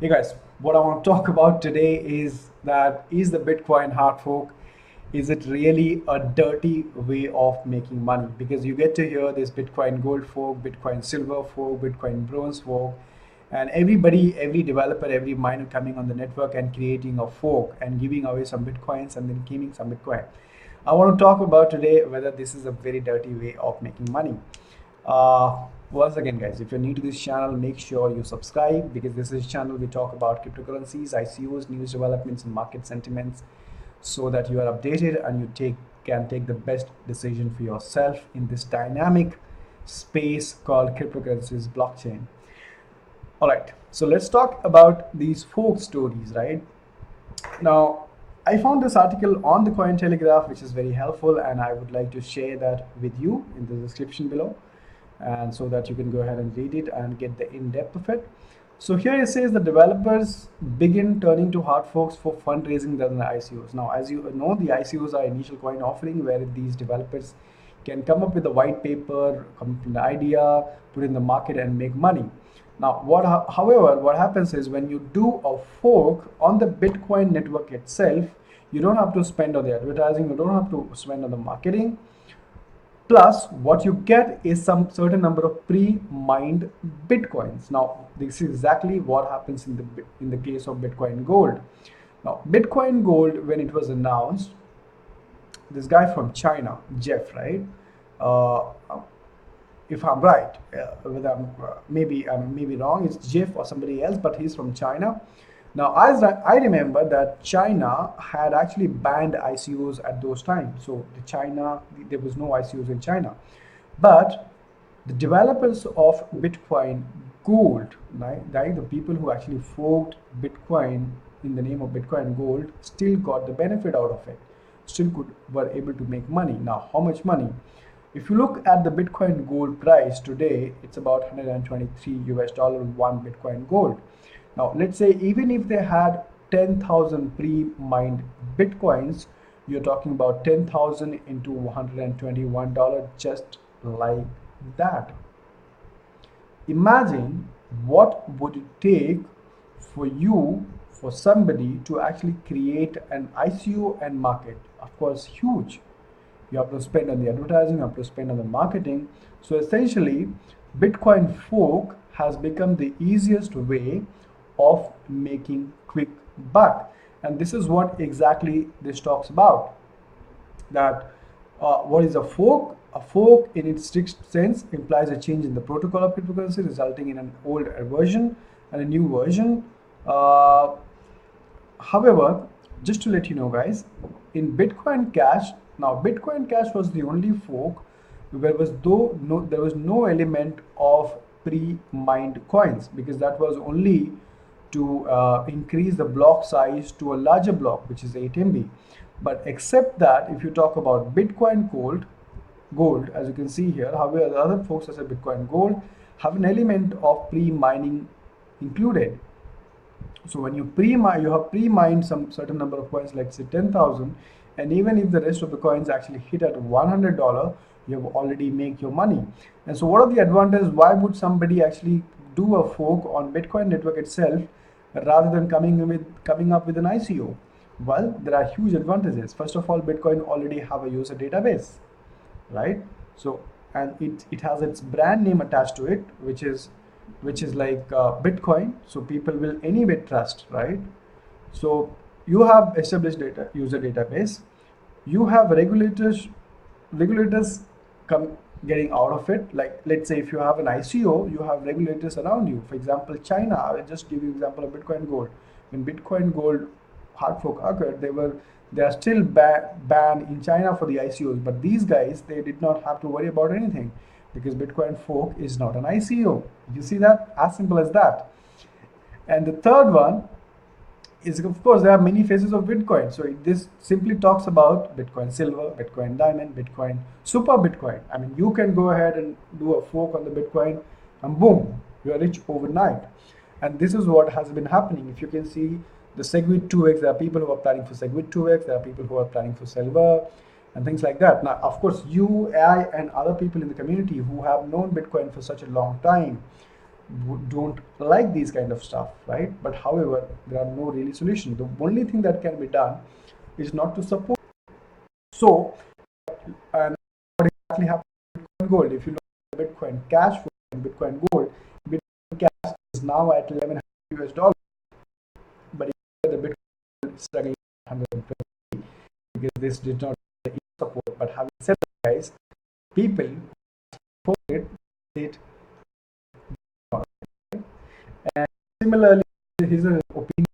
Hey guys, what I want to talk about today is the Bitcoin hard fork, is it really a dirty way of making money? Because you get to hear this Bitcoin gold fork, Bitcoin silver fork, Bitcoin bronze fork, and everybody, every developer, every miner coming on the network and creating a fork and giving away some Bitcoins and then giving some Bitcoin. I want to talk about today whether this is a very dirty way of making money. Once again, guys, if you're new to this channel, make sure you subscribe because this is a channel we talk about cryptocurrencies, ICOs, news developments, and market sentiments, so that you are updated and can take the best decision for yourself in this dynamic space called cryptocurrencies blockchain. All right, so let's talk about these folk stories, right? Now, I found this article on the Cointelegraph, which is very helpful, and I would like to share that with you in the description below, and so that you can go ahead and read it and get the in-depth of it. So here it says the developers begin turning to hard forks for fundraising than the ICOs. Now, as you know, the ICOs are initial coin offering where these developers can come up with a white paper, come up with an idea, put in the market and make money. Now, however, what happens is when you do a fork on the Bitcoin network itself, you don't have to spend on the advertising, you don't have to spend on the marketing. Plus, what you get is some certain number of pre-mined bitcoins. Now, this is exactly what happens in the case of Bitcoin Gold. Now, Bitcoin Gold, when it was announced, this guy from China, Jeff, right? Uh, if I'm right, whether maybe wrong, it's Jeff or somebody else, but he's from China. Now, as I remember that China had actually banned ICOs at those times. So there was no ICOs in China. But the developers of Bitcoin Gold, right, the people who actually forked Bitcoin in the name of Bitcoin Gold, still got the benefit out of it, still were able to make money. Now, how much money? If you look at the Bitcoin Gold price today, it's about 123 US dollar one Bitcoin Gold. Now, let's say even if they had 10,000 pre-mined Bitcoins, you're talking about 10,000 into $121 just like that. Imagine what would it take for you, for somebody to actually create an ICO and market. Of course, huge. You have to spend on the advertising, you have to spend on the marketing. So essentially, Bitcoin fork has become the easiest way of making quick buck. And this is what exactly this talks about. That what is a fork? A fork, in its strict sense, implies a change in the protocol of cryptocurrency, resulting in an old version and a new version. Uh, However, just to let you know, guys, in Bitcoin Cash, now Bitcoin Cash was the only fork where there was no element of pre-mined coins, because that was only to increase the block size to a larger block, which is 8 MB. But except that, if you talk about Bitcoin Gold, as you can see here, however, the other folks such as Bitcoin Gold have an element of pre-mining included. So when you have pre-mined some certain number of coins, like say 10,000, and even if the rest of the coins actually hit at $100, you have already make your money. And so what are the advantages? Why would somebody actually do a fork on Bitcoin network itself rather than coming up with an ICO? Well, there are huge advantages. First of all, Bitcoin already have a user database, right? So, and it has its brand name attached to it, which is like Bitcoin, so people will anyway trust, right? So you have established user database, you have regulators come getting out of it. Like, let's say if you have an ICO, you have regulators around you. For example, China, I will just give you example of Bitcoin Gold. When Bitcoin Gold hard fork occurred, they are still banned in China for the ICOs, but these guys, they did not have to worry about anything because Bitcoin fork is not an ICO. You see that? As simple as that. And the third one is, of course, there are many phases of Bitcoin. So this simply talks about Bitcoin Silver, Bitcoin Diamond, Bitcoin Super Bitcoin. I mean, you can go ahead and do a fork on the Bitcoin and boom, you are rich overnight. And this is what has been happening. If you can see the Segwit 2x, there are people who are planning for Segwit 2x, there are people who are planning for Silver and things like that. Now, of course, you, I, and other people in the community who have known Bitcoin for such a long time, don't like these kind of stuff, right? But however, there are no really solution. The only thing that can be done is not to support. So, and what exactly happened with Bitcoin Gold? If you look at Bitcoin Cash flow and Bitcoin Gold, Bitcoin Cash is now at 1100 US dollars, but the Bitcoin is struggling at 120 because this did not get the support. But having said that, guys, people for it. And similarly, his opinion